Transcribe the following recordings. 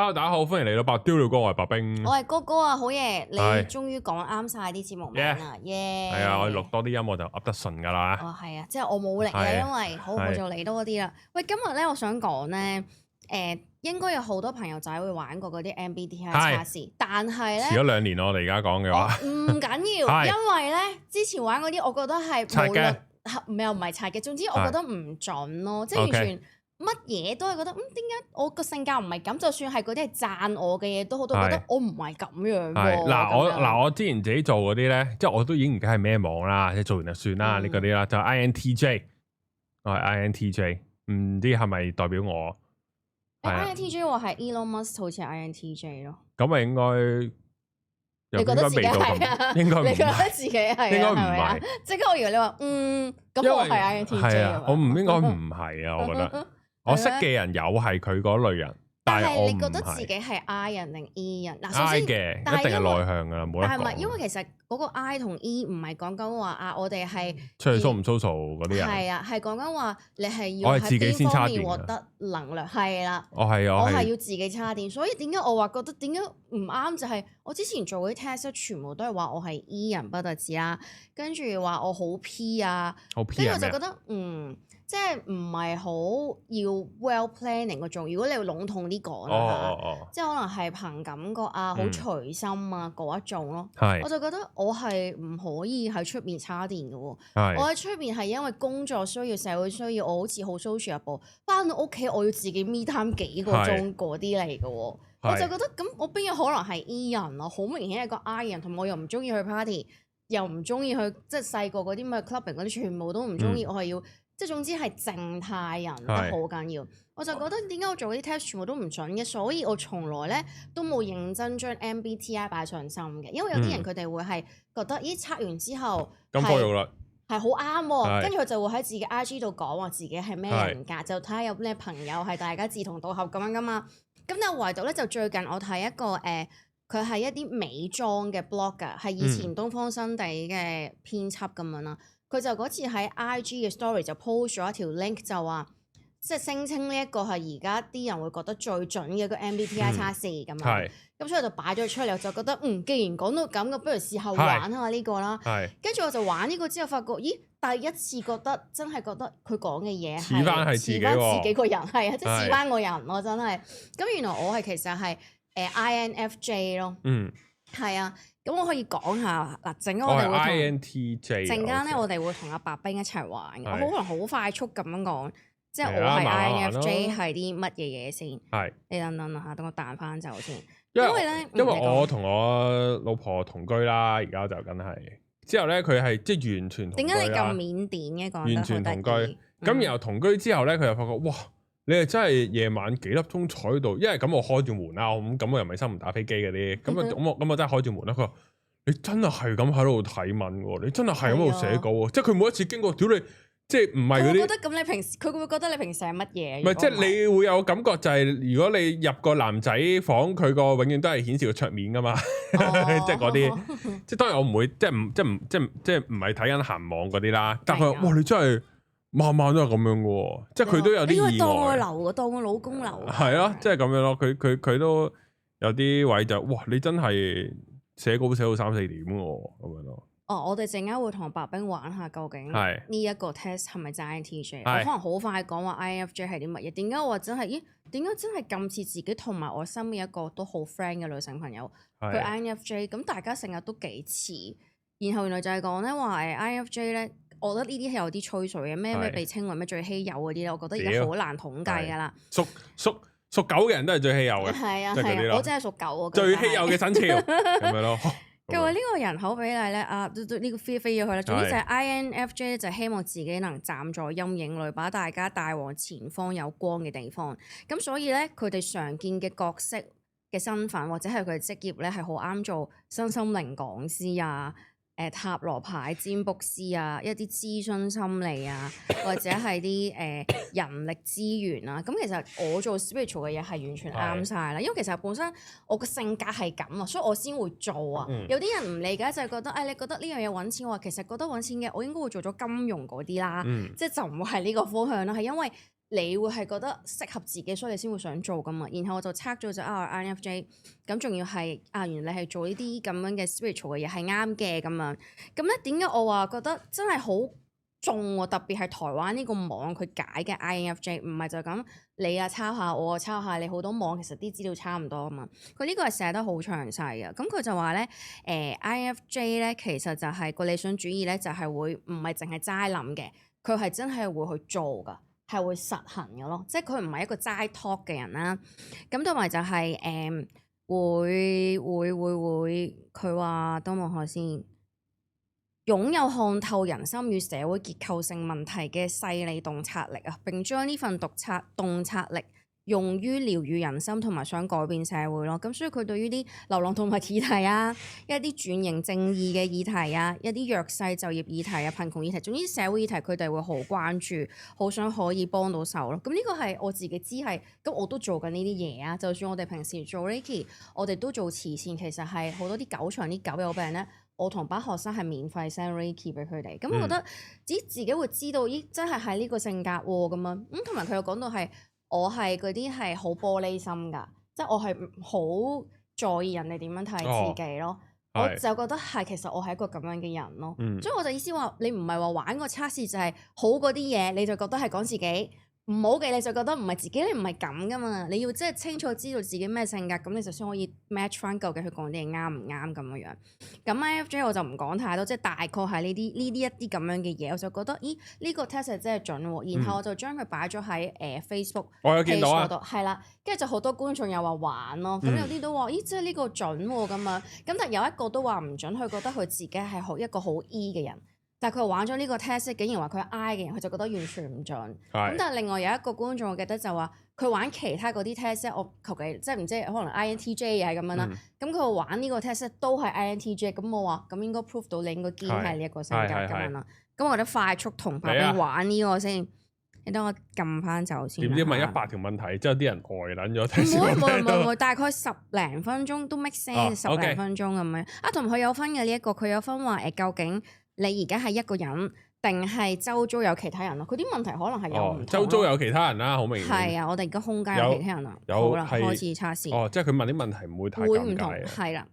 Hello，大家好，歡迎嚟到白雕了哥，我係白冰。我係哥哥啊，好嘢！你係終於講啱晒啲節目名啦，耶！係啊，我哋錄多啲音我就噏得順噶啦。哦，係啊，即係我冇力啊，係因為好我就嚟多啲啦。喂，今日咧我想講咧，應該有好多朋友仔會玩過嗰啲 MBTI 測試，但係咧遲咗2年我哋而家講嘅話，唔緊要，係因為咧之前玩嗰啲，我覺得係刷嘅無論又唔係刷嘅，總之我覺得唔準咯，即係完全。乜嘢都係覺得，點解我個性格唔係咁？就算係嗰啲係讚我嘅嘢，都好多覺得我唔係咁樣喎。嗱我之前自己做嗰啲咧，即係我都已經唔記得係咩網啦，即係做完就算啦，呢嗰啲啦，就 INTJ， 我係 INTJ， 唔知係咪代表我？INTJ 話係 Elon Musk 好似係 INTJ 咯。咁咪應該？你覺得自己係啊？應該唔係，你覺得自己係啊？應該唔係。即刻我以為你話咁我係 INTJ 啊？我唔應該唔係啊，我覺得。我識嘅人有係佢嗰類人，但係你覺得自己係 I 人定 E 人？嗱，首先 I 嘅，一定係內向噶啦，冇得講。但係唔係因為其實嗰個 I 同 E 唔係講緊話啊，我哋係出去 social 唔 social 嗰啲人。係啊，係講緊話你係要喺邊方面獲得能量。係啦，我係要自己叉電。所以點解我話覺得點解唔啱？就係我之前做嗰啲 test 全部都係話我係 E 人不特止啦，跟住話我好 P 啊，跟住我就覺得即係唔係好要 well planning 嗰種，如果你要籠統啲講啦，即係可能係憑感覺啊，好隨心啊嗰一種咯。我就覺得我係唔可以喺出邊叉電嘅喎。我喺出邊係因為工作需要、社會需要，我好似好 sociable，翻到屋企我要自己 me time 幾個鐘嗰啲嚟嘅喎。我就覺得咁，我邊有可能係 E 人啊？好明顯係個 I 人，同埋我又唔中意去 party，又唔中意去即係細個嗰啲咩 clubbing 嗰啲，全部都唔中意。我係要。即係總之係靜態人得好緊要，我就覺得點解我做嗰啲 test 全部都唔準嘅，所以我從來咧都冇認真將 MBTI 擺上心嘅，因為有啲人佢哋會係覺得咦測完之後咁科育啦，係好啱喎，跟住佢就會喺自己 IG 度講話自己係咩人格，就睇下有咩朋友係大家志同道合咁樣噶嘛。咁但係唯獨咧就最近我睇一個佢係一啲美妝嘅 blogger，係以前東方新地嘅編輯咁樣啦。佢就嗰次喺 IG 嘅 story 就 post 咗一條 link 就話，即係聲稱呢一個係而家啲人會覺得最準嘅一個 MBTI 測試咁樣。咁所以就擺咗出嚟，我就覺得既然講到咁嘅，不如試下玩下呢個啦。跟住我就玩呢個之後，發覺咦，第一次覺得真係覺得佢講嘅嘢似翻自己個人，係啊，即係似翻個人咯，真係。咁原來我係其實係INFJ 咯。係啊。咁我可以講下嗱，陣間我哋會陣間咧，我哋會同阿白冰一齊玩嘅。我可能好快速咁樣講，即係我係 INFJ 係啲乜嘢嘢先？係你等下，等我彈翻走先。因為我同我老婆同居啦，而家就梗係之後咧，佢係即係完全同居啦。點解你咁腼腆嘅講？完全同居，咁然後同居之後咧，佢又發覺哇！你係真係夜晚幾粒鐘坐喺度，因為咁我開住門啦，咁我又唔係收唔打飛機嗰啲，咁我真係開住門啦。佢話你真係咁喺度睇文喎，你真係喺度寫稿喎，即係佢每一次經過，屌你，即係唔係嗰啲。佢會覺得咁你平時，佢會覺得你平時係乜嘢？唔係，即係你會有感覺就係，如果你入個男仔房，佢個永遠都係顯示個桌面噶嘛，即係嗰啲。即係當然我唔會，即係唔係睇緊鹹網嗰啲啦。但係哇，你真係。晚晚都係咁樣嘅喎，即係佢都有啲意外。因為當我流，當我老公流。係啊，即係咁樣咯。佢都有啲位就哇，你真係寫稿寫到3-4點喎，咁樣咯。哦，我哋陣間會同白冰玩下，究竟呢一個 test 係咪 INTJ？我可能好快講話 INFJ 係啲乜嘢？點解我話真係？咦？點解真係咁似自己同埋我身邊一個都好 friend 嘅女性朋友？佢 INFJ， 咁大家成日都幾似。然後原來就係講咧話INFJ 咧。我覺得呢啲係有啲吹水嘅，咩被稱為咩最稀有嗰啲咧，我覺得而家好難統計㗎啦。屬狗嘅人都係最稀有嘅，係啊，我真係屬狗喎。最稀有嘅生肖咁樣咯。佢話呢個人口比例咧，呢個飛咗去啦。總之就係 INFJ 就希望自己能站在陰影裏，把大家帶往前方有光嘅地方。咁所以咧，佢哋常見嘅角色嘅身份或者係佢嘅職業咧，係好啱做身心靈講師啊。塔羅牌占卜師啊，一啲諮詢心理啊，或者係啲人力資源啊，咁其實我做 spiritual 嘅嘢係完全啱晒啦，因為其實本身我個性格係咁啊，所以我先會做啊。有啲人唔理解就係覺得，你覺得呢樣嘢揾錢，我話其實覺得揾錢嘅，我應該會做咗金融嗰啲啦，即係就唔會係呢個方向啦，係因為你會係覺得適合自己，所以你先會想做噶嘛。然後我就測咗就INFJ，咁仲要係原來你係做呢啲咁樣嘅 spiritual 嘅嘢係啱嘅咁樣。咁咧點解我話覺得真係好重喎？特別係台灣呢個網佢解嘅 INFJ，唔係就咁你抄下我抄下你，好多網其實啲資料差唔多啊嘛。佢呢個係寫得好詳細嘅。咁佢就話咧INFJ 咧其實就係個理想主義咧，就係會唔係淨係齋諗嘅，佢係真係會去做㗎。係會實行嘅咯，即係佢唔係一個齋 talk 嘅人啦。咁同埋就係會，佢話多望下先，擁有看透人心與社會結構性問題嘅細膩洞察力啊！並將呢份洞察力用於療愈人心同埋想改變社會咯。咁所以佢對於啲流浪動物議題啊，一啲轉型正義嘅議題啊，一啲弱勢就業議題啊，貧窮議題，總之社會議題佢哋會好關注，好想可以幫到手咯。咁呢個係我自己知係，咁我都做緊呢啲嘢啊。就算我哋平時做 Reiki，我哋都做慈善，其實係好多啲狗場啲狗有病咧，我同班學生係免費 send Reiki 俾佢哋。咁我覺得自己會知道，咦，真係呢個性格喎咁樣。咁同埋佢又講到係。我係嗰啲係好玻璃心㗎，即係我係好在意人哋點樣睇自己咯。我就覺得係其實我係一個咁樣嘅人咯。所以我就意思話，你唔係話玩個測試就係好嗰啲嘢，你就覺得係講自己。唔好嘅你就覺得唔係自己，你唔係咁噶嘛，你要即係清楚知道自己咩性格，咁你就先可以 match 翻究竟佢講啲嘢啱唔啱咁樣樣。咁 INFJ 我就唔講太多，即係大概係呢啲一啲咁樣嘅嘢，我就覺得咦呢個 test 真係準喎。然後我就將佢擺咗喺Facebook 我有見到啊，係啦，跟住就好多觀眾又話玩咯，咁有啲都話咦即係呢個準喎咁樣，咁但係有一個都話唔準，佢覺得佢自己係一個好 E 嘅人。但係佢玩咗呢個 test，竟然話佢係 I 嘅人，佢就覺得完全唔準。咁但係另外有一個觀眾，我記得就話佢玩其他嗰啲 test，我求其即係唔知可能 INTJ 又係咁樣啦。咁佢玩呢個 test 都係 INTJ，咁我話咁應該 prove 到你應該堅係呢一個性格咁樣啦。咁我覺得快速同拍兵玩呢個先，你等我撳翻走先。點知問100條問題之後啲人呆撚咗？唔會，大概10零分鐘都 make sense， 10零分鐘咁樣。同佢有分嘅呢一個，佢有分話究竟。你而家係一個人定係周遭有其他人咯？佢啲問題可能係有唔同。周遭有其他人啦，好明顯。係啊，我哋而家空間有其他人啦。好啦，開始測試。即係佢問啲問題唔會太尷尬。係啦。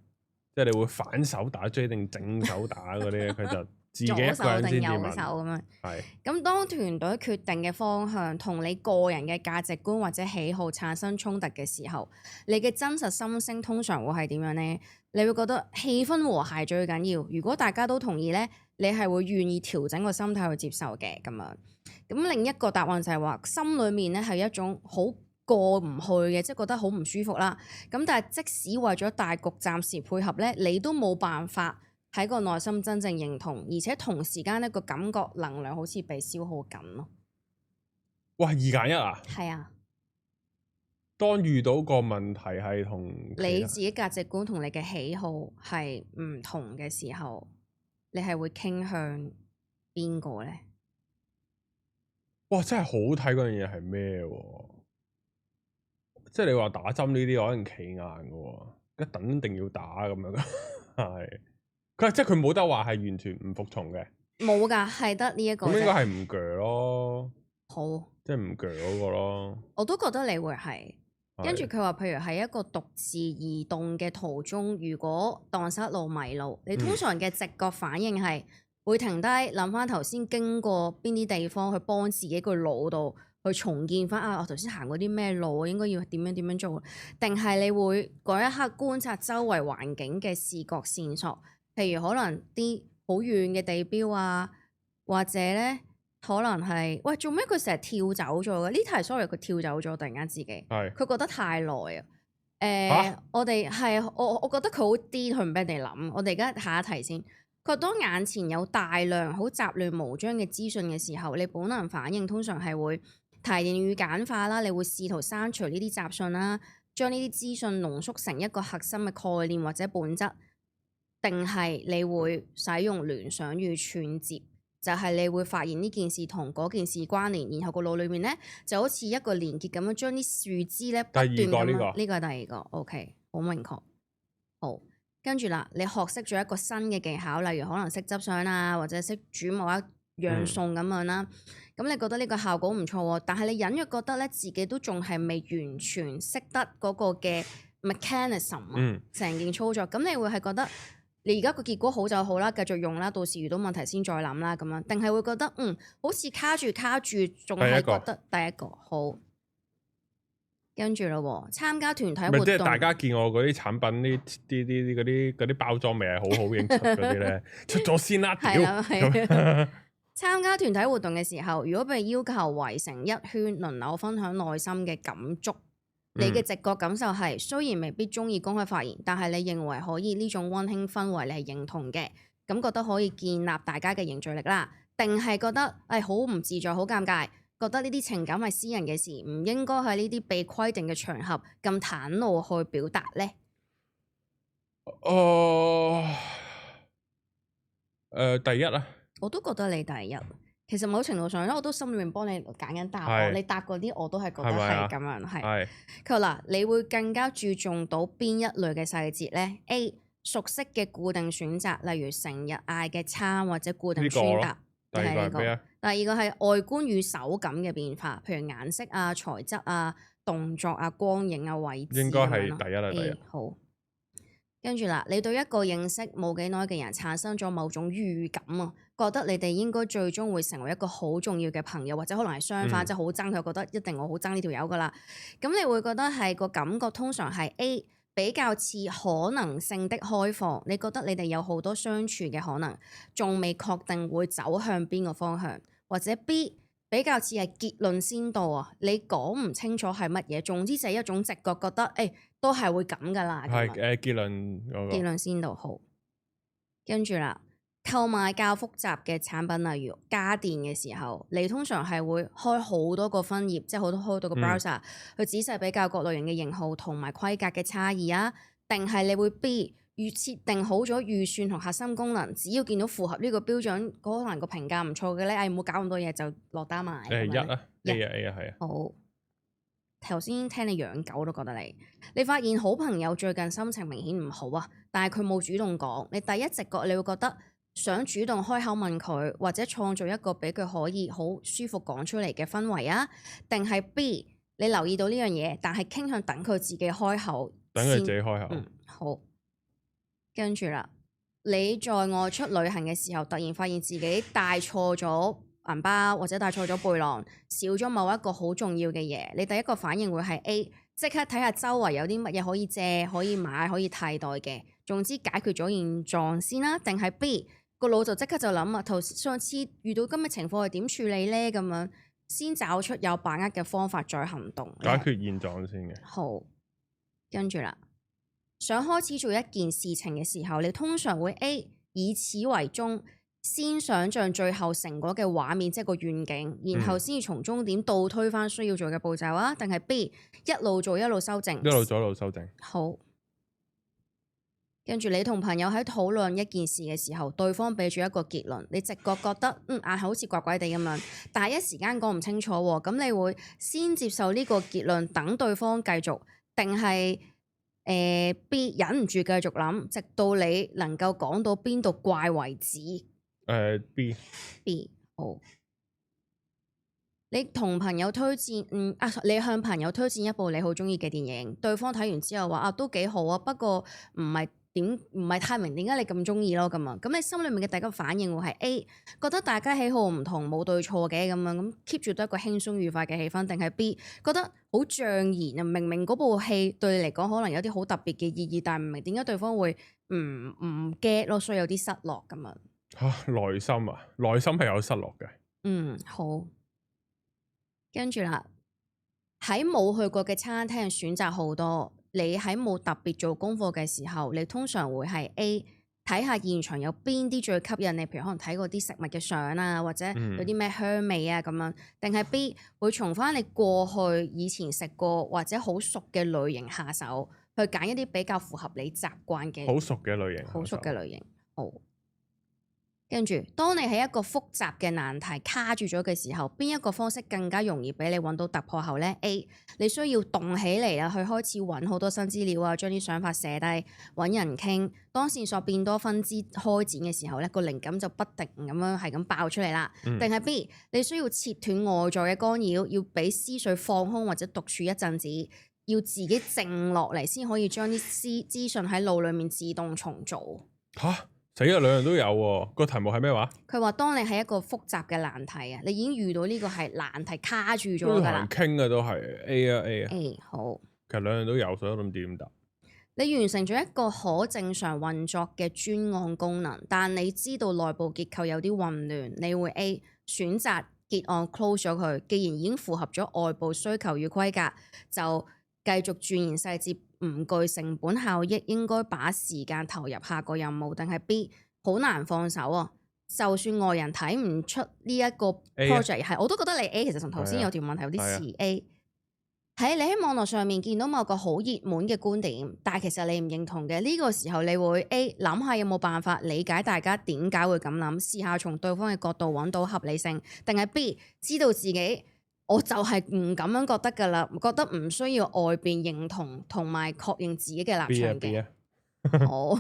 即係你會反手打 J 定正手打嗰啲，佢就自己一個人先至問。左手定右手咁樣。係。咁當團隊決定嘅方向同你個人嘅價值觀或者喜好產生衝突嘅時候，你嘅真實心聲通常會係點樣呢？你會覺得氣氛和諧最緊要。如果大家都同意呢。你係會願意調整個心態去接受嘅咁樣。咁另一個答案就係話，心裏面咧係一種好過唔去嘅，即係覺得好唔舒服啦。咁但係即使為咗大局暫時配合咧，你都冇辦法喺個內心真正認同，而且同時間呢個感覺能量好似被消耗緊咯。哇！2揀1啊？係啊。當遇到個問題係同你自己價值觀同你嘅喜好係唔同嘅時候。你係會傾向邊個咧？哇！真係好睇嗰樣嘢係咩喎？即係你話打針呢啲可能企硬嘅喎，一等一定要打咁樣。係佢即係佢冇得話係完全唔服從嘅。冇㗎，係得呢一個。咁應該係唔鋸咯。好，即係唔鋸嗰個咯。我都覺得你會係。跟住佢話，譬如喺一個獨自移動嘅途中，如果蕩失路迷路，你通常嘅直覺反應係會停低諗翻頭先經過邊啲地方，去幫自己個腦度去重建翻我頭先行過啲咩路，應該要點樣做？定係你會嗰一刻觀察周圍環境嘅視覺線索，譬如可能啲好遠嘅地標啊，或者咧。可能係喂做咩佢成日跳走咗嘅？呢題 sorry 佢跳走咗，突然間自己佢覺得太耐啊！我哋係我覺得佢好癲，佢唔俾人哋諗。我哋而家下一題先。佢當眼前有大量好雜亂無章嘅資訊嘅時候，你本能反應通常係會提煉與簡化啦，你會試圖刪除呢啲雜訊啦，將呢啲資訊濃縮成一個核心嘅概念或者本質，定係你會使用聯想與串接？就係你會發現呢件事同嗰件事關聯，然後個腦裏面咧就好似一個連結咁樣，將啲樹枝咧不斷咁樣。呢個係第二個 ，OK， 好明確。好，跟住啦，你學識咗一個新嘅技巧，例如可能識執相啊，或者識煮某一樣餸咁樣啦。咁你覺得呢個效果唔錯喎，但係你隱約覺得咧自己都仲係未完全識得嗰個嘅 mechanism 成件操作，咁你會係覺得你而家個結果好就好啦，繼續用啦，到時遇到問題先再諗啦咁樣，定係會覺得好似卡住，仲係覺得第一個好。跟住咯，參加團體活動，即係大家見我嗰啲產品嗰啲包裝未係好好已經出嗰啲咧，出咗先啦。係啊。參加團體活動嘅時候，如果被要求圍成一圈，輪流分享內心嘅感觸，你嘅直覺感受係雖然未必中意公開發言，但係你認為可以呢種溫馨氛圍你係認同嘅，咁覺得可以建立大家嘅凝聚力啦，定係覺得好唔自在、好尷尬？覺得呢啲情感係私人嘅事，唔應該喺呢啲被規定嘅場合咁袒露去表達呢？第一啊，我都覺得你第一。其實某程度上咧，我都心裏面幫你揀緊答案。你答嗰啲我都係覺得係咁樣，係。佢話嗱，你會更加注重到邊一類嘅細節呢？ A 熟悉嘅固定選擇，例如成日嗌嘅餐或者固定穿搭。第二個係咩啊？第二個係外觀與手感嘅變化，譬如顏色啊、材質啊、動作啊、光影啊、位置。應該係第一啦，第一。好，跟住啦，你對一個認識冇幾耐嘅人產生咗某種預感啊，覺得你哋應該最終會成為一個好重要嘅朋友，或者可能係相反，即係好憎佢，覺得一定我好憎呢條友噶啦。咁你會覺得係個感覺通常係 A。比較似可能性的開放，你覺得你哋有好多相處嘅可能，仲未確定會走向邊個方向，或者 B 比較似係結論先到啊，你講唔清楚係乜嘢，總之就係一種直覺覺得，都係會咁噶啦。係結論嗰個。結論先到好，跟住啦。購買較複雜嘅產品，例如家電嘅時候，你通常係會開好多個分頁，即係開多個 browser 去仔細比較各類型嘅型號同埋規格嘅差異啊？定係你會 B 預設定好咗預算同核心功能，只要見到符合呢個標準，可能個評價唔錯嘅咧，唔好搞咁多嘢就落單買。一啊 A 啊係啊。好，頭先聽你養狗都覺得你發現好朋友最近心情明顯唔好啊，但係佢冇主動講，你第一直覺你會覺得。想主動開口問佢，或者創造一個俾佢可以好舒服講出嚟嘅氛圍啊？定係 B 你留意到呢樣嘢，但係傾向等佢自己開口，等佢自己開口。好，跟住啦，你在外出旅行嘅時候，突然發現自己帶錯咗銀包，或者帶錯咗背囊，少咗某一個好重要嘅嘢，你第一個反應會係 A 即刻睇下周圍有啲乜嘢可以借、可以買、可以替代嘅，總之解決咗現狀先啦。定係 B個腦就即刻就諗啊，上次遇到咁嘅情況係點處理呢？咁樣先找出有把握嘅方法再行動。解決現狀先嘅。好，跟住啦，想開始做一件事情嘅時候，你通常會 A 以此為終，先想像最後成果嘅畫面，即係個願景，然後先至從終點倒推返需要做嘅步驟啊？定係 B 一路做一路修正？一路做一路修正。好。跟住你同朋友喺討論一件事嘅時候，對方俾住一個結論，你直覺覺得硬係好似怪怪地咁樣，但係一時間講唔清楚喎，咁你會先接受呢個結論，等對方繼續，定係B 忍唔住繼續諗，直到你能夠講到邊度怪為止？B 好。你同朋友推薦你向朋友推薦一部你好中意嘅電影，對方睇完之後話都幾好啊，不過唔係太明點解你咁中意咯咁啊，咁你心裏面嘅第一個反應會係 A 覺得大家喜好唔同，冇對錯嘅咁樣，咁 keep 住都一個輕鬆愉快嘅氣氛，定係 B 覺得好象然啊，明明嗰部戲對你嚟講可能有啲好特別嘅意義，但係唔明點解對方會唔 get 咯，所以有啲失落咁樣。內心係有失落嘅。好，跟住啦，喺冇去過嘅餐廳選擇好多。你喺冇特別做功課嘅時候，你通常會係 A 睇下現場有邊啲最吸引你，譬如可能睇過啲食物嘅相啊，或者有啲咩香味啊咁樣，定係 B 會從翻你過去以前食過或者好熟嘅類型下手，去揀一啲比較符合你習慣嘅好熟嘅類型。好，跟住，當你喺一個複雜嘅難題卡住咗嘅時候，邊一個方式更加容易俾你揾到突破口呢？ A， 你需要動起嚟啊，去開始揾好多新資料啊，將啲想法寫低，揾人傾。當線索變多分支開展嘅時候呢，個靈感就不停咁樣係咁爆出嚟啦。定係 B， 你需要切斷外在嘅干擾，要俾思緒放空或者獨處一陣子，要自己靜落嚟先可以將啲資訊喺腦裡面自動重組。嚇！死啊！兩樣都有喎，個題目係咩話？佢話當你係一個複雜嘅難題啊，你已經遇到呢個係難題卡住咗㗎啦。傾嘅都係 A 啊 A 啊。A 好。其實兩樣都有，所以我諗點答。你完成咗一個可正常運作嘅專案功能，但你知道內部結構有啲混亂，你會 A 選擇結案 close 咗佢。既然已經符合咗外部需求與規格，就繼續鑽研細節，唔具成本效益，應該把時間投入下個任務。定係 B 好難放手啊！就算外人睇唔出呢一個 project 係，我都覺得你 A 其實同頭先有條問題有啲似 A。喺你喺網絡上面見到某個好熱門嘅觀點，但係其實你唔認同嘅呢個時候，你會 A 諗下有冇辦法理解大家點解會咁諗，試下從對方嘅角度揾到合理性。定係 B 知道自己我就係唔咁樣覺得㗎啦，覺得唔需要外邊認同同埋確認自己嘅立場嘅。好，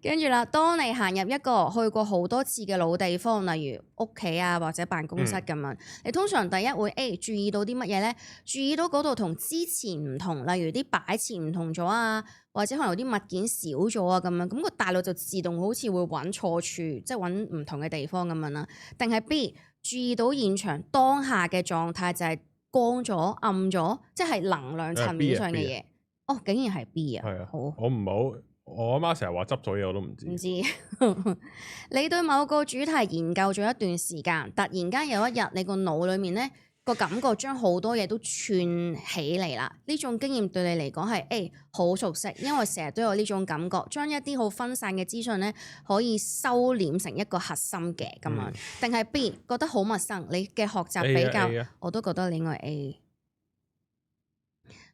跟住啦，當你行入一個去過好多次嘅老地方，例如屋企啊或者辦公室咁樣，你通常第一會 A 注意到啲乜嘢呢？注意到嗰度同之前唔同，例如啲擺設唔同咗啊，或者可能有啲物件少咗啊咁樣，咁個大腦就自動好似會揾錯處，即係揾唔同嘅地方咁樣啦。定係 B 注意到現場當下嘅狀態就係光咗暗咗，即係能量層面上嘅嘢。哦，竟然係 B 啊！係啊，好，我唔好，我阿媽成日話執咗嘢，我都唔知。唔知你對某個主題研究咗一段時間，突然間有一日，你個腦裡面咧個感覺將好多嘢都串起嚟啦。呢種經驗對你嚟講係 A 好熟悉，因為成日都有呢種感覺，將一啲好分散嘅資訊咧可以收斂成一個核心嘅咁樣。定係 B 覺得好陌生，你嘅學習比較，我都覺得你應該係 A。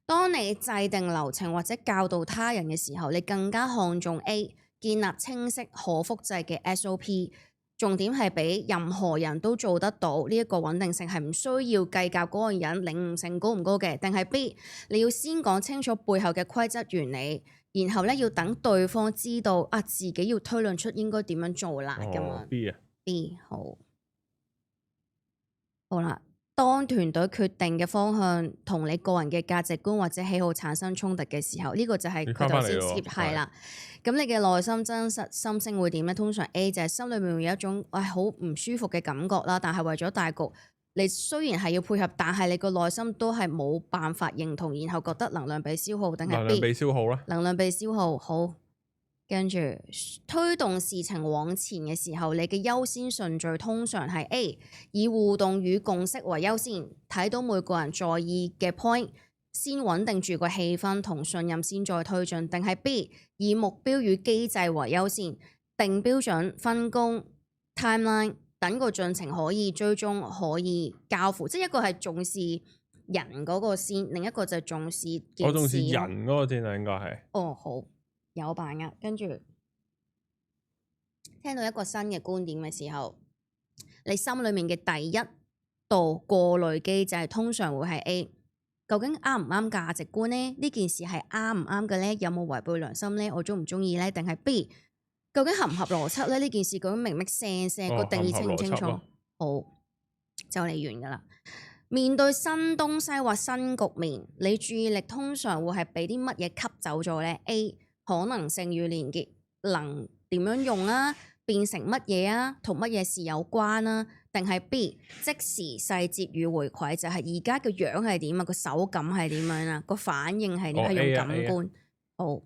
當你制定流程或者教導他人嘅時候，你更加看重 A 建立清晰可複製嘅 SOP， 重點係俾任何人都做得到呢一個穩定性，係唔需要計較嗰個人領悟性高唔高嘅。定係 B 你要先講清楚背後嘅規則原理，然後咧要等對方知道啊，自己要推論出應該點樣做啦咁樣。B 啊 B 好啦。當團隊決定嘅方向同你個人嘅價值觀或者喜好產生衝突嘅時候，呢個就係佢頭先接係啦。咁你嘅內心真實心聲會點咧？通常 A 就係心裏面會有一種好唔舒服嘅感覺啦。但係為咗大局，你雖然係要配合，但係你個內心都係冇辦法認同，然後覺得能量被消耗，定係 B 能量被消耗啦？能量被消耗，好。跟住推動事情往前嘅時候，你嘅優先順序通常係 A 以互動與共識為優先，睇到每個人在意嘅 point，先穩定住個氣氛同信任先再推進。定係 B 以目標與機制為優先，定標準分工 timeline， 等個進程可以追蹤可以交付。即係一個係重視人嗰個先，另一個就係重視件事。我重視人嗰個先啊，應該係。哦，好。有把握，跟住聽到一個新嘅觀點嘅時候，你心裏面嘅第一道過濾機制通常會係 A，究竟啱唔啱價值觀呢？呢件事係啱唔啱嘅呢？有冇違背良心呢？我鍾唔鍾意呢？定係 B，究竟合唔合邏輯呢？呢件事究竟明唔明聲個定義清唔清楚？好，就嚟完噶啦。面對新東西或新局面，你注意力通常會係俾啲乜嘢吸走咗呢？ A 可能性與連結能點樣用啊？變成乜嘢啊？同乜嘢事有關啊？定係 B 即時細節與回饋，就係而家個樣係點啊？個手感係點樣啊？個反應係點？係用感官。好，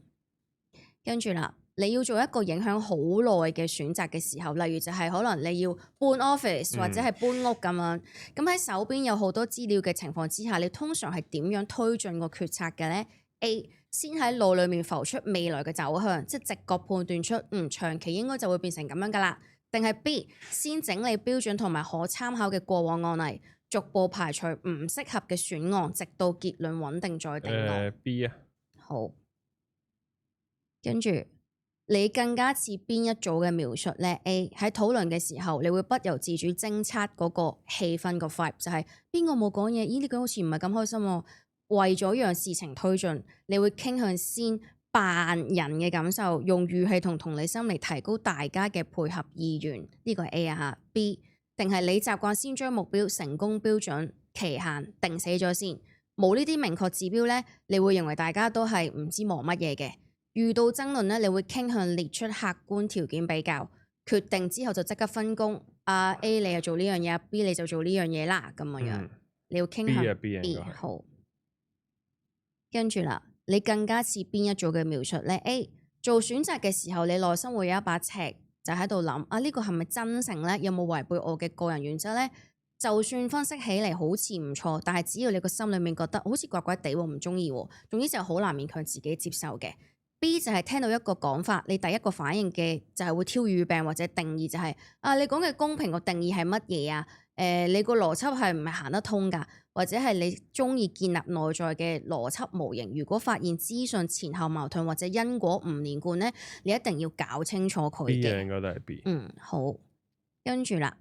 跟住啦，你要做一個影響好耐嘅選擇嘅時候，例如就係可能你要搬 office 或者係搬屋咁樣，咁喺手邊有好多資料嘅情況之下，你通常係點樣推進個決策嘅呢？ A 先喺腦裏面浮出未來嘅走向，即係直覺判斷出長期應該就會變成咁樣噶啦。定係 B 先整理標準同埋可參考嘅過往案例，逐步排除唔適合嘅選項，直到結論穩定再定案。B 啊。好，跟住你更加似邊一組嘅描述咧 ？A 喺討論嘅時候，你會不由自主偵測嗰個氣氛個 vibe，就係邊個冇講嘢？咦，呢個好似唔係咁開心喎。為咗讓事情推進，你會傾向先扮人嘅感受，用語氣同理心嚟提高大家嘅配合意願。呢個係 A 啊嚇。B 定係你習慣先將目標、成功標準、期限定死咗先，冇呢啲明確指標咧，你會認為大家都係唔知忙乜嘢嘅。遇到爭論咧，你會傾向列出客觀條件比較，決定之後就即刻分工。A 你就做呢樣嘢，B 你就做呢樣嘢啦，咁樣。你要傾向 B 好。跟住啦，你更加似邊一組嘅描述咧 ？A 做選擇嘅時候，你內心會有一把尺，就喺度諗呢個係咪真誠咧？有冇違背我嘅個人原則咧？就算分析起嚟好似唔錯，但係只要你個心裏面覺得好似怪怪地喎，唔中意喎，總之就好難勉強自己接受嘅。B 就係聽到一個講法，你第一個反應嘅就係會挑語病或者定義，就係你講嘅公平個定義係乜嘢啊？你個邏輯係唔係行得通㗎？或者係你中意建立內在嘅邏輯模型？如果發現資訊前後矛盾或者因果唔連貫咧，你一定要搞清楚佢嘅。B 應該都係 B。好，跟住啦，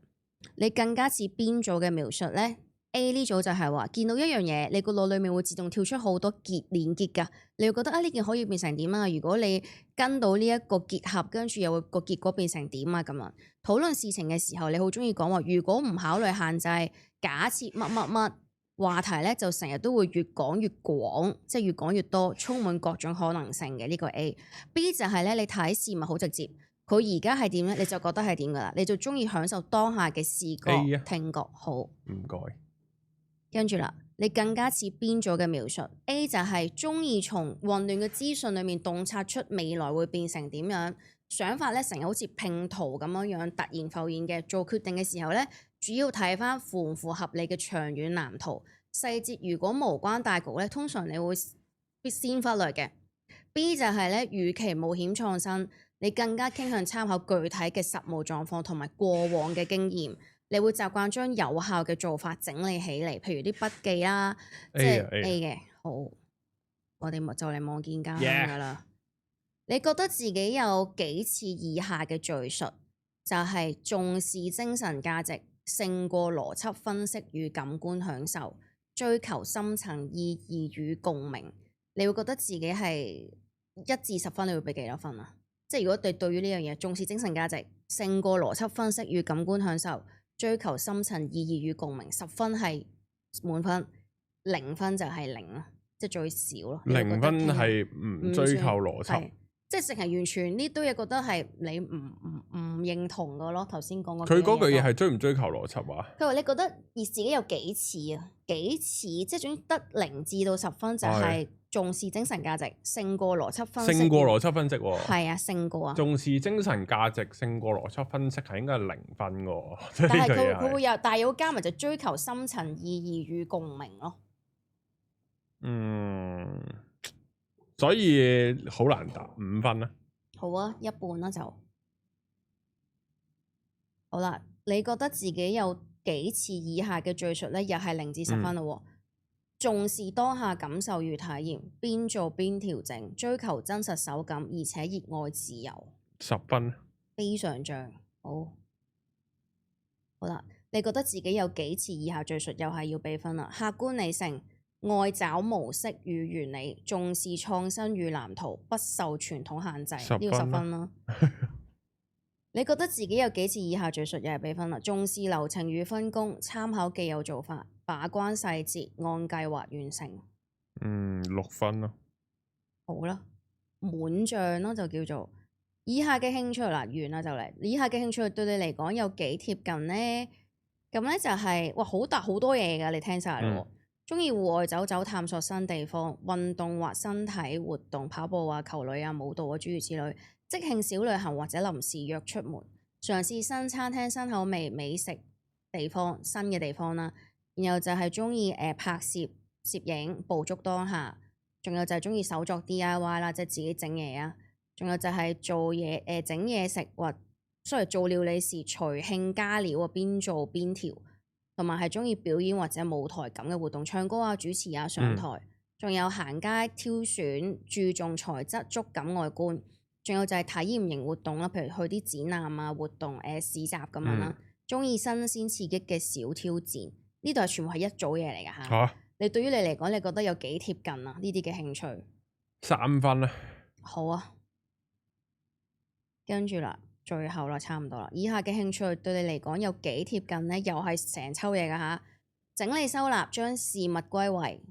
你更加似邊組嘅描述咧？A 呢組就係話見到一樣嘢，你個腦裡面會自動跳出好多連結㗎，你會覺得呢件可以變成點啊？如果你跟到呢一個結合，跟住又會個結果變成點啊？咁樣討論事情嘅時候，你好中意講話，如果唔考慮限制，假設乜乜乜話題咧，就成日都會越講越廣，即係越講越多，充滿各種可能性嘅呢個 A。B 就係咧，你睇事物好直接，佢而家係點咧，你就覺得係點㗎啦，你就中意享受當下嘅視覺、聽覺。好，唔該。跟住啦，你更加似邊組嘅描述 ？A 就係中意從混亂嘅資訊裡面洞察出未來會變成點樣，想法咧成日好似拼圖咁樣突然浮現嘅。做決定嘅時候咧，主要睇返符唔符合你嘅長遠藍圖，細節如果無關大局咧，通常你會先忽略嘅。B 就係咧，與其冒險創新，你更加傾向參考具體嘅實務狀況同埋過往嘅經驗。你會習慣將有效嘅做法整理起嚟，譬如啲筆記啦，即係 A 嘅。好，我哋就嚟望見家鄉噶啦。你覺得自己有幾次以下嘅敘述，就係重視精神價值勝過邏輯分析與感官享受，追求深層意義與共鳴。你會覺得自己係1至10分，你會俾幾多分啊？即係如果你對於呢樣嘢重視精神價值勝過邏輯分析與感官享受，追求深層意義與共鳴，10分係滿分，0分就係0咯，即係最少咯。0分係唔追求邏輯，即係淨係完全呢堆嘢覺得係你唔認同嘅咯。頭先講嗰佢嗰句嘢係追唔追求邏輯啊？佢話你覺得而自己有幾次啊？幾次即係總之得0至到10分就係重視精神價值勝過邏輯分析。勝過邏輯分析喎。係啊，勝過啊。重視精神價值勝過邏輯分析係應該係0分嘅。但係佢會有，但係有加埋就追求深層意義與共鳴咯。所以好難答，5分啦。好啊，一半啦就。好啦，你覺得自己有幾次以下嘅敘述咧？又係0至10分咯。重視當下感受與體驗，邊做邊調整，追求真實手感，而且熱愛自由。10分。非常像。好啦，你覺得自己有幾次以下敘述，又係要俾分啦。客觀理性，愛找模式與原理，重視創新與藍圖，不受傳統限制。呢個10分啦。你覺得自己有幾次以下敘述，又係俾分啦。重視流程與分工，參考既有做法，把關細節，按計劃完成。6分咯。好啦，滿像咯就叫做以下嘅興趣啦，完啦就嚟。以下嘅興趣對你嚟講有幾貼近呢？咁咧就係哇好多嘢㗎，你聽晒咯。中意戶外走走，探索新地方，運動或身體活動，跑步啊、球類啊、舞蹈啊，諸如此類。即興小旅行或者臨時約出門，嘗試新餐廳、新口味、美食地方、新嘅地方啦。然後就係中意拍攝、攝影、捕捉當下。仲有就係中意手作 DIY 啦，即係自己整嘢啊。仲有就係做嘢整嘢食或做料理時隨興加料啊，邊做邊調。同埋係中意表演或者舞台感嘅活動，唱歌啊、主持啊、上台。仲有行街挑選，注重材質、觸感、外觀。仲有就係體驗型活動啦，譬如去啲展覽啊、活動、市集咁樣啦。中意新鮮刺激嘅小挑戰，呢度係全部係一組嘢嚟㗎嚇。你對於你嚟講，你覺得有幾貼近啊？呢啲嘅興趣3分啦。好啊，跟住啦，最後啦，差唔多啦。以下嘅興趣對你嚟講有幾貼近呢？又係成抽嘢㗎嚇。整理收納，將事物歸位，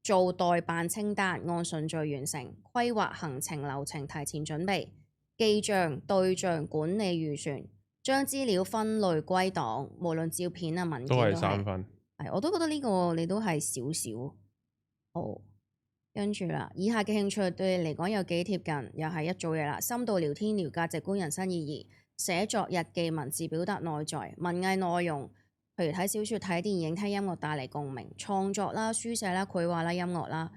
做待辦清單，按順序完成，規劃行程流程，提前準備，記帳對象，管理預算，將資料分類歸檔，無論照片啊文件都係3分。係，我都覺得呢個你都係少少。好，跟住啦，以下嘅興趣對你嚟講有幾貼近？又係一組嘢啦。深度聊天，聊價值觀、人生意義，寫作日記，文字表達內在，文藝內容。譬如睇小説、睇電影、聽音樂帶嚟共鳴，創作啦、書寫啦、繪畫啦、音樂啦，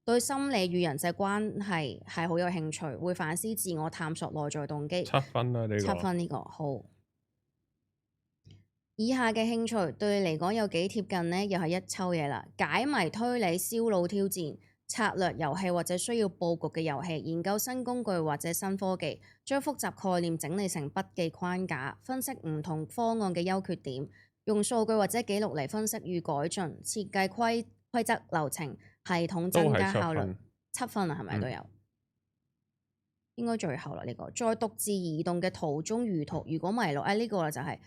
對心理與人際關係係好有興趣，會反思自我、探索內在動機。7分啦，呢個7分呢個好。以下嘅興趣對你嚟講有幾貼近呢？又係一抽嘢啦。解謎推理、燒腦挑戰、策略遊戲或者需要佈局嘅遊戲，研究新工具或者新科技，將複雜概念整理成筆記框架，分析唔同方案嘅優缺點。用數據或者記錄嚟分析與改進，設計規則流程系統，增加效率。7分啊，係咪都有？應該最後啦呢個。在獨自移動嘅途中如果迷路，呢個啦就係。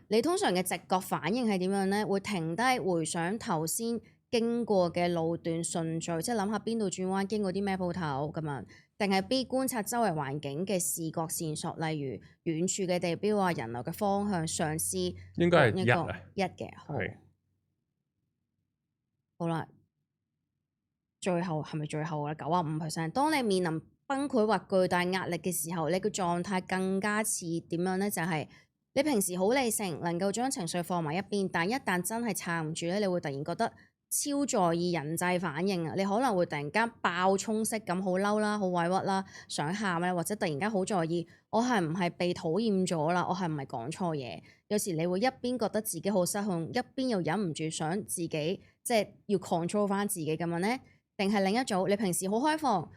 你通常嘅直覺反應係點樣呢？會停低回想頭先經過嘅路段順序，即係諗下邊度轉彎，經過啲咩鋪頭咁樣。定係 B 觀察周圍環境嘅視覺線索，例如遠處嘅地標啊、人流嘅方向，嘗試應該係一嘅。好，好啦，最後係咪最後啊？95%。當你面臨崩潰或巨大壓力嘅時候，你嘅狀態更加似點樣呢？就係你平時好理性，能夠將情緒放埋一邊，但一旦真係撐唔住咧，你會突然覺得超在意人際反應啊！你可能會突然間爆衝式咁好嬲啦、好委屈啦、想喊咧，或者突然間好在意我係唔係被討厭咗啦？我係唔係講錯嘢？有時你會一邊覺得自己好失控，一邊又忍唔住想自己即係要 control 翻自己咁樣呢？定係另一組？你平時好開放，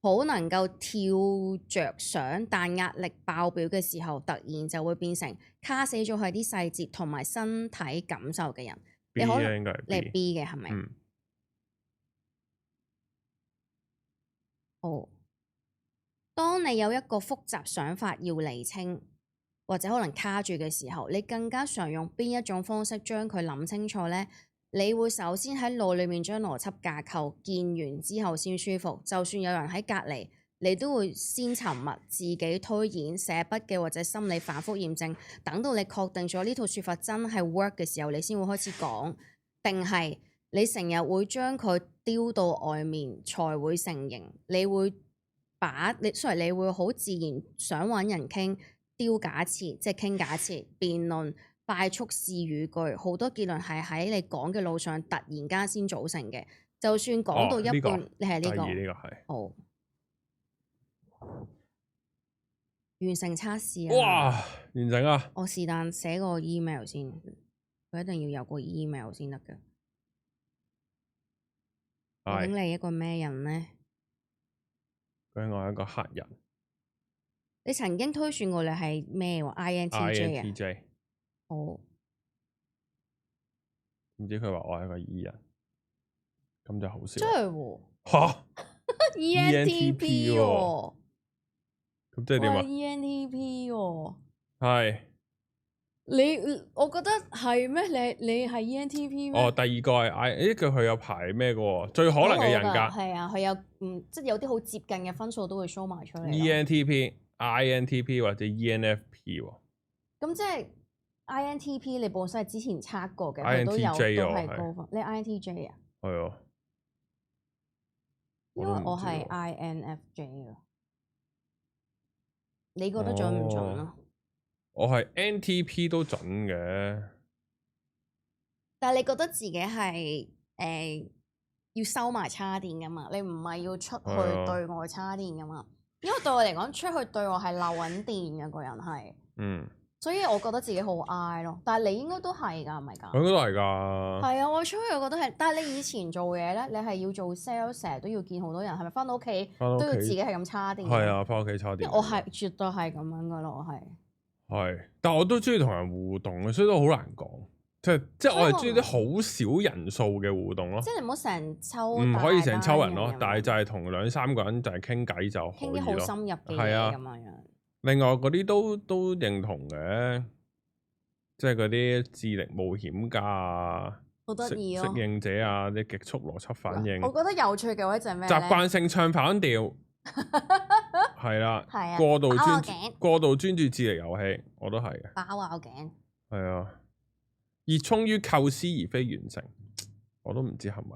好能夠跳着想，但壓力爆表嘅時候，突然就會變成卡死咗喺啲細節同埋身體感受嘅人。你可能你係 B 嘅係咪？好。當你有一個複雜想法要釐清，或者可能卡住嘅時候，你更加常用邊一種方式將佢諗清楚呢？你會首先喺腦裏面將邏輯架構建完之後先舒服，就算有人喺隔離，你都會先沉默，自己推演、寫筆記或者心理反覆驗證，等到你確定咗呢套說法真係 work 嘅時候，你先會開始講。定係你成日會將佢丟到外面才會成型？你會你會好自然想揾人傾，丟假設，即係傾假設、辯論、快速試語句，好多結論係喺你講嘅路上突然間先組成嘅。就算講到一半，你係呢個。呢個係。好。完成測試啊！哇，完成啊！我是但寫個 email 先，佢一定要有個 email 先得嘅。究竟你一個咩人呢？究竟我係一個黑人。你曾經推算過你係咩喎？INTJ 啊？INTJ。好。唔知佢話我係一個 E 人，咁就好笑。真係喎。嚇！ENTP 喎。咁即係點啊？ENTP 喎。係。我覺得係咩？你係 ENTP 咩？哦，第二個係佢有排咩嘅喎？最可能嘅人格係啊，佢有即係有啲好接近嘅分數都會 show 埋出嚟。ENTP、INTP 或者 ENFP 喎。咁即係 INTP，你本身係之前測過嘅，佢都有都係高分。你 INTJ 啊？係啊。因為我係 INFJ 啊。你覺得準唔準啊？我係 NTP 都準嘅，但係你覺得自己係要收埋叉電噶嘛？你唔係要出去對外叉電噶嘛？因為對我嚟講，出去對外係漏緊電嘅個人係。所以我覺得自己好 I 咯。但係你應該都係㗎，係咪㗎？我應該都係㗎。係啊，我出去我覺得係。但係你以前做嘢咧，你係要做 sales，成日都要見好多人，係咪翻到屋企都要自己係咁叉電？係啊，翻屋企叉電。因為我係絕對係咁樣㗎咯，我係。係，但係我都中意同人互動嘅，所以都好難講。即係我係中意啲好少人數嘅互動咯。即係你唔好成抽，唔可以成抽人咯，但係就係同2-3個人就係傾偈就可以咯。傾啲好深入嘅嘢咁樣。另外嗰啲都認同嘅，即係嗰啲智力冒險家啊，好得意咯，適應者啊，啲極速邏輯反應。我覺得有趣嘅位就係咩？習慣性唱反調，係啦，過度專注智力遊戲，我都係嘅。爆我頸。係啊。熱衷於構思而非完成，我都唔知係咪。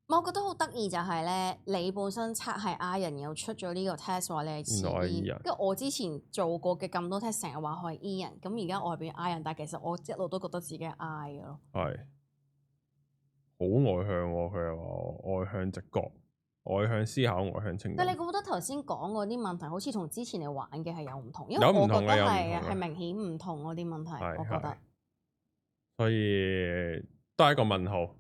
我覺得好得意就係咧，你本身測係 I 人，又出咗呢個 test 話你係似 E 人，跟住我之前做過嘅咁多 test 成日話我係 E 人，咁而家我係變 I 人，但係其實我一路都覺得自己係 I 嘅咯。係，好外向喎，佢又話外向直覺、外向思考、外向情感。但係你覺得頭先講嗰啲問題，好似同之前你玩嘅係有唔同，因為我覺得係明顯唔同嗰啲問題，我覺得。所以都係一個問號，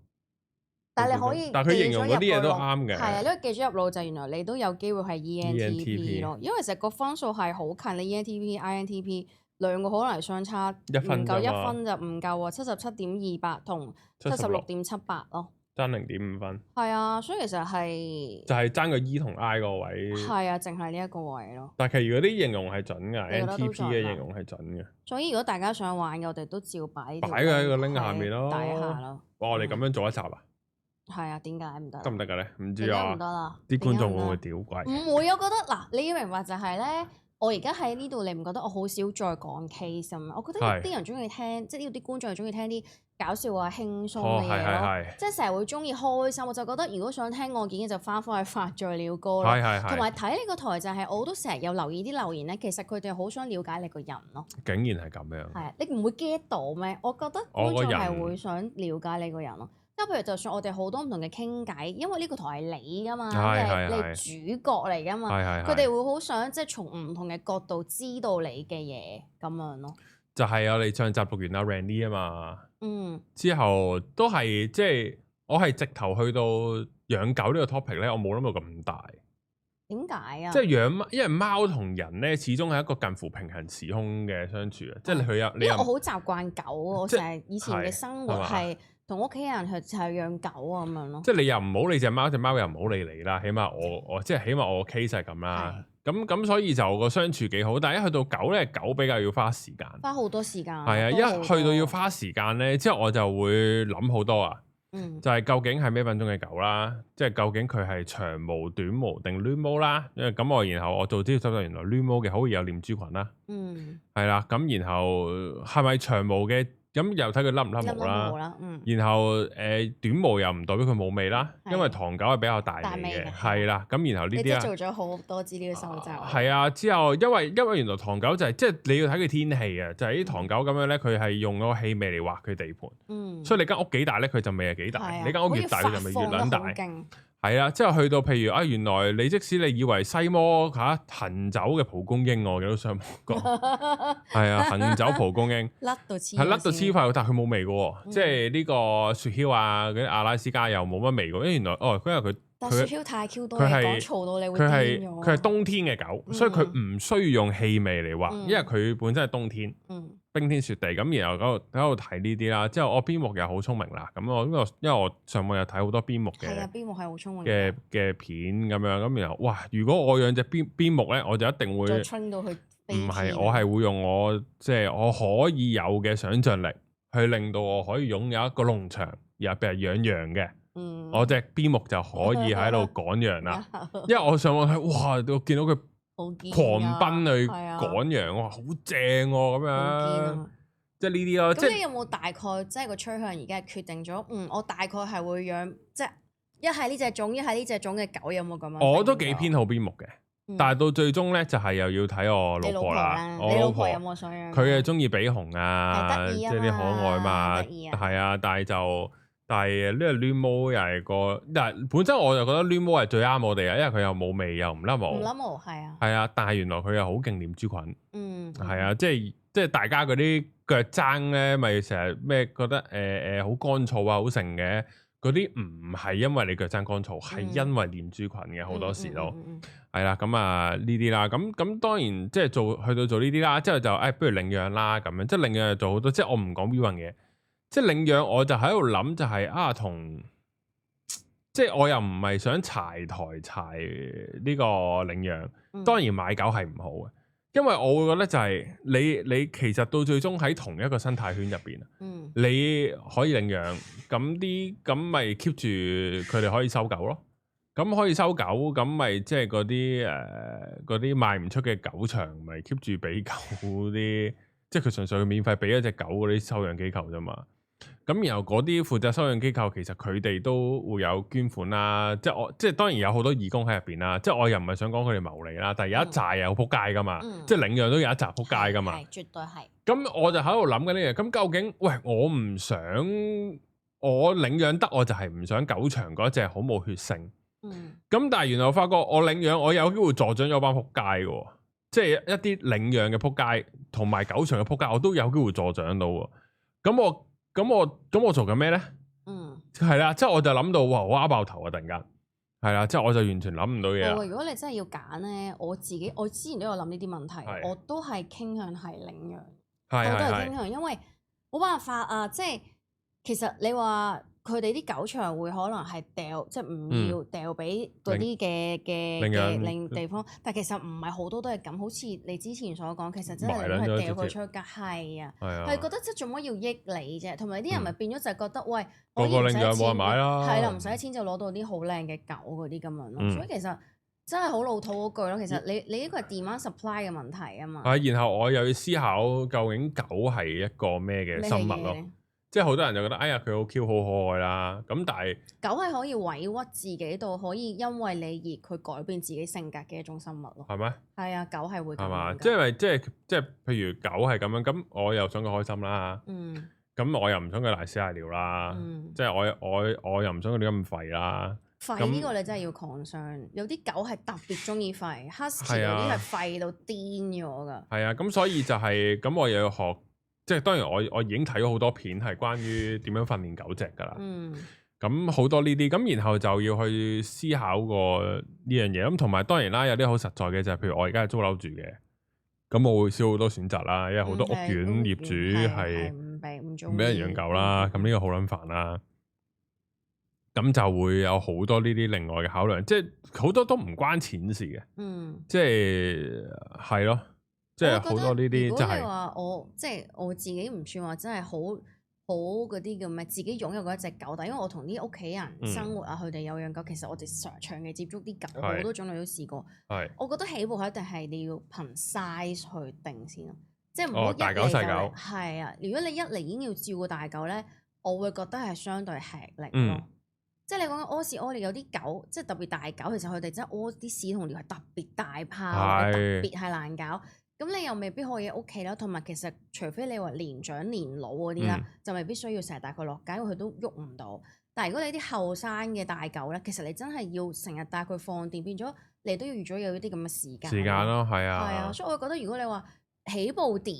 但係你可以，但係佢形容嗰啲嘢都啱嘅。係啊，呢個記咗入腦就原來你都有機會係 ENTP 咯，因為其實個分數係好近，你 ENTP、INTP 兩個可能係相差唔夠1分就唔夠啊，77.28同76.78咯，爭0.5分。係啊，所以其實係就係爭個 E 同 I 個位。係啊，淨係呢一個位咯。但係其餘嗰啲形容係準㗎，NTP 嘅形容係準嘅。所以如果大家想玩嘅，我哋都照擺嘅喺個 link 下面咯，底下咯。哇！我哋咁樣做一集啊？係啊，點解唔得？得唔得㗎咧？唔知啊。唔得啦！啲觀眾會唔會屌鬼？唔會，我覺得嗱，你要明白就係咧。我而家喺呢度，你唔覺得我好少再講 case 啊嘛？我覺得有啲人中意聽，即係呢度啲觀眾係中意聽啲搞笑啊、輕鬆嘅嘢咯。即係成日會中意開心，我就覺得如果想聽案件嘅就翻返去發在了歌咯。同埋睇呢個台就係我都成日有留意啲留言咧，其實佢哋好想了解你個人咯。竟然係咁樣？係啊，你唔會 get 到咩？我覺得觀眾係會想了解你個人咯。即係譬如，就算我哋好多唔同嘅傾偈，因為呢個台係你㗎嘛，你係主角嚟㗎嘛，佢哋會好想即係從唔同嘅角度知道你嘅嘢咁樣咯。就係我哋上集錄完阿 Randy 啊嘛，之後都係即係我係直頭去到養狗呢個 topic 咧，我冇諗到咁大。點解啊？即係養貓，因為貓同人咧始終係一個近乎平行時空嘅相處啊！即係佢有你因為我好習慣狗，我成日以前嘅生活係。同屋企人係養狗咁樣咯，即係你又唔好理隻貓，隻貓又唔好理你啦。起碼我即係起碼我 case 係咁啦。咁所以就個相處幾好。但係一去到狗咧，狗比較要花時間，花好多時間。係啊，一去到要花時間咧，之後我就會諗好多啊。就係究竟係咩品種嘅狗啦？即係究竟佢係長毛、短毛定攣毛啦？因為咁然後我做資料搜集，原來攣毛嘅好易有念珠菌啦。係啦，咁然後係咪長毛嘅？咁又睇佢甩唔甩毛啦，然後短毛又唔代表佢冇味啦，因為唐狗係比較大味嘅，係啦，咁然後呢啲做咗好多資料收集。係啊，之後因為原來唐狗就係即係你要睇佢天氣啊，就係啲唐狗咁樣咧，佢係用嗰個氣味嚟劃佢地盤，所以你間屋幾大咧，佢就味係幾大，你間屋越大佢就味越撚大。係啊，之後去到譬如原來你即使你以為西摩行走嘅蒲公英，我都上網講，係啊，行走蒲公英甩到黐快，但係佢冇味嘅喎，即係呢個雪橇啊，嗰啲阿拉斯加又冇乜味嘅，因為原來因為佢但雪橇太 Q 多，佢嘈到你會癲咗。佢係冬天嘅狗，所以佢唔需要用氣味嚟畫，因為佢本身係冬天，冰天雪地咁，然後喺度睇呢啲啦。之後我邊牧又好聰明啦，咁我因為我上網又睇好多邊牧嘅，係啊，邊牧係好聰明嘅片咁樣，咁然後哇，如果我養隻邊牧咧，我就一定會衝到去。唔係，我係會用我即係我可以有嘅想像力，去令到我可以擁有一個農場，然後譬如養羊嘅。我隻邊牧就可以喺度趕羊啦，因為我上網睇，哇！我見到佢狂奔去趕羊，哇，好正喎咁樣，即係呢啲咯。咁你有冇大概即係個趨向？而家係決定咗，我大概係會養即係一係呢隻種，一係呢隻種嘅狗，有冇咁樣？我都幾偏好邊牧嘅，但係到最終咧就係又要睇我老婆啦。你老婆有冇想養？佢係中意比熊啊，即係啲可愛嘛，係啊，但但係呢個攣毛又係個，但係本身我就覺得攣毛係最啱我哋啊，因為佢又冇味又唔甩毛，唔甩毛係啊，係啊，但係原來佢又好勁念珠菌，係啊，即係大家嗰啲腳踭咧，咪成日咩覺得好乾燥啊，好盛嘅。嗰啲唔係因為你腳踭乾燥，係因為念珠菌嘅，好多時都係啦。咁啊呢啲啦，咁當然即係去到做呢啲啦，之後就不如領養啦咁樣，即係領養做好多。即係我唔講 view 嘢，即係領養我就喺度諗就係同，即係我又唔係想柴呢個領養。當然買狗係唔好嘅。因為我會覺得就係你其實到最終喺同一個生態圈入邊，你可以領養，咁咪 keep 住佢哋可以收狗咯。咁可以收狗，咁咪即係嗰啲賣唔出嘅狗場，咪 keep 住俾狗啲，即係佢純粹免費俾一隻狗嗰啲收養機構啫嘛。咁然後嗰啲負責收養機構，其實佢哋都會有捐款啦，即係當然有好多義工喺入邊啦，即係我又唔係想講佢哋牟利啦，但係有一紮又好撲街噶嘛，即係領養都有一紮撲街噶嘛，係絕對係。咁我就喺度諗緊呢樣，咁究竟喂我唔想我領養得，我就係唔想狗場嗰隻好冇血性，咁但係原來我發覺我領養我有機會助長咗班撲街嘅，即係一啲領養嘅撲街同埋狗場嘅撲街，我都有機會助長到喎，咁我做緊咩咧？係啦，即係我就諗到，哇！我啱爆頭啊！突然間，係啦，即係我就完全諗唔到嘢。如果你真係要揀咧，我之前都有諗呢啲問題，我都係傾向係領養，我都係傾向，因為冇辦法啊！即係其實你話佢哋啲狗場會可能係掉，即係唔要掉俾嗰啲嘅地方，但其實唔係好多都係咁，好似你之前所講，其實真係係掉佢出街，係啊，係覺得即係做乜要益你啫？同埋啲人咪變咗就係覺得，喂，個領養冇人買啦，係啦，唔使錢就攞到啲好靚嘅狗嗰啲咁樣咯，所以其實真係好老土嗰句咯。其實你呢個係 demand supply 嘅問題啊嘛。然後我又要思考究竟狗係一個咩嘅生物咯。即係好多人就覺得，哎呀佢好 Q 好可愛啦，咁但係狗係可以委屈自己到可以因為你而佢改變自己性格嘅一種生物咯。係咩？係啊，狗係會咁樣。係嘛？即係譬如狗係咁樣，咁我又想佢開心啦。咁我又唔想佢瀨屎瀨尿啦。即係我又唔想佢哋咁廢啦。廢呢個你真係要 concern。有啲狗係特別中意廢，husky 嗰啲係廢到癲咗㗎。係啊，咁所以就係咁，我又要學。即係當然我已經睇咗好多片係關於點樣訓練狗隻㗎啦。咁好多呢啲，咁然後就要去思考過呢樣嘢。咁同埋當然啦，有啲好實在嘅就係，譬如我而家係租樓住嘅，咁我會少好多選擇啦，因為好多屋苑業主係唔俾人養狗啦。咁呢個好撚煩啦。咁就會有好多呢啲另外嘅考量，即係好多都唔關錢事嘅。即係咯。即係好多呢啲，如果你話即係我自己唔算話真係好嗰啲叫咩，自己擁有嗰一隻狗，但因為我同啲屋企人生活啊，佢哋有養狗，其實我哋長期接觸啲狗，好多種類都試過。我覺得起步一定係你要憑 size 去定先咯，即係唔好大狗細狗。係啊，如果你一嚟已經要照顧大狗咧，我會覺得係相對吃力咯。即係你講緊屙屎屙尿，有啲狗即係特別大狗，其實佢哋真係屙啲屎同尿係特別大泡，特別係難搞。咁你又未必可以喺屋企啦，同埋其實除非你話年長年老嗰啲啦，就未必需要成日帶佢落街，因為佢都喐唔到。但係如果你啲後生嘅大狗咧，其實你真係要成日帶佢放電，變咗你都要預咗有呢啲咁嘅時間咯，係啊。係啊，所以我覺得如果你話起步點，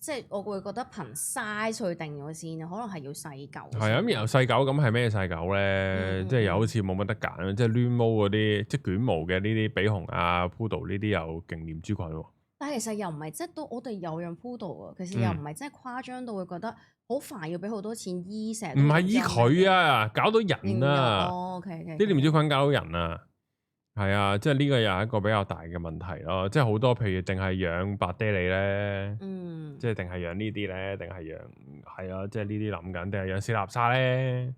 即係我會覺得憑 size 去定咗先，可能係要細狗。係啊，咁然後細狗咁係咩細狗咧？即係又好似冇乜得揀，即係攣毛嗰啲，即係捲毛嘅呢啲比熊啊、poodle 呢啲又勁念珠菌喎。但係其實又唔係，即係都我哋有養 poodle 啊，其實又唔係真係誇張到會覺得好煩，要俾好多錢醫成。唔係醫佢啊，搞到人啊！啲念珠菌搞到人啊，係啊，即係呢個又係一個比較大嘅問題咯。即係好多譬如淨係養白爹利咧，即係定係養呢啲咧，定係養係啊，即係呢啲諗緊，定係養史納沙咧。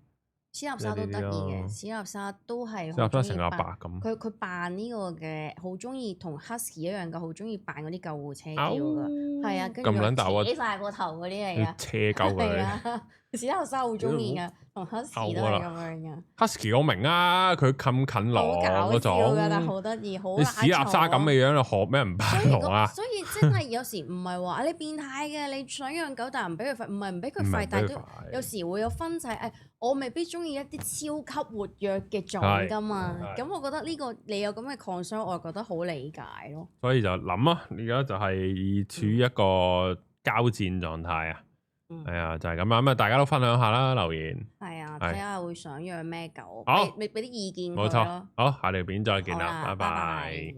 史納沙都得意嘅，史納沙都係好中意扮咁。佢扮呢個嘅，好中意同 husky 一樣嘅，好中意扮嗰啲救護車叫㗎，係啊，跟住扯晒個頭嗰啲嚟啊，車救佢。史納沙好中意㗎，同 Husky 都係咁樣㗎。Husky 我明啊，佢近狼嗰種，但係好得意，好你屎鴨沙咁嘅樣，你學咩唔扮狼啊？所以真係有時唔係話你變態嘅，你想養狗但係唔俾佢吠，唔係唔俾佢吠，但係都有時會有分際。誒，我未必中意一啲超級活躍嘅種㗎嘛。咁我覺得呢個你有咁嘅 concern，我覺得好理解咯。所以就諗啊，而家就係處於一個交戰狀態啊。係啊，就係咁啦。咁啊，大家都分享下啦，留言。係啊，睇下會想養咩狗，好，俾啲意見冇錯。好，下條片再見啦，拜拜。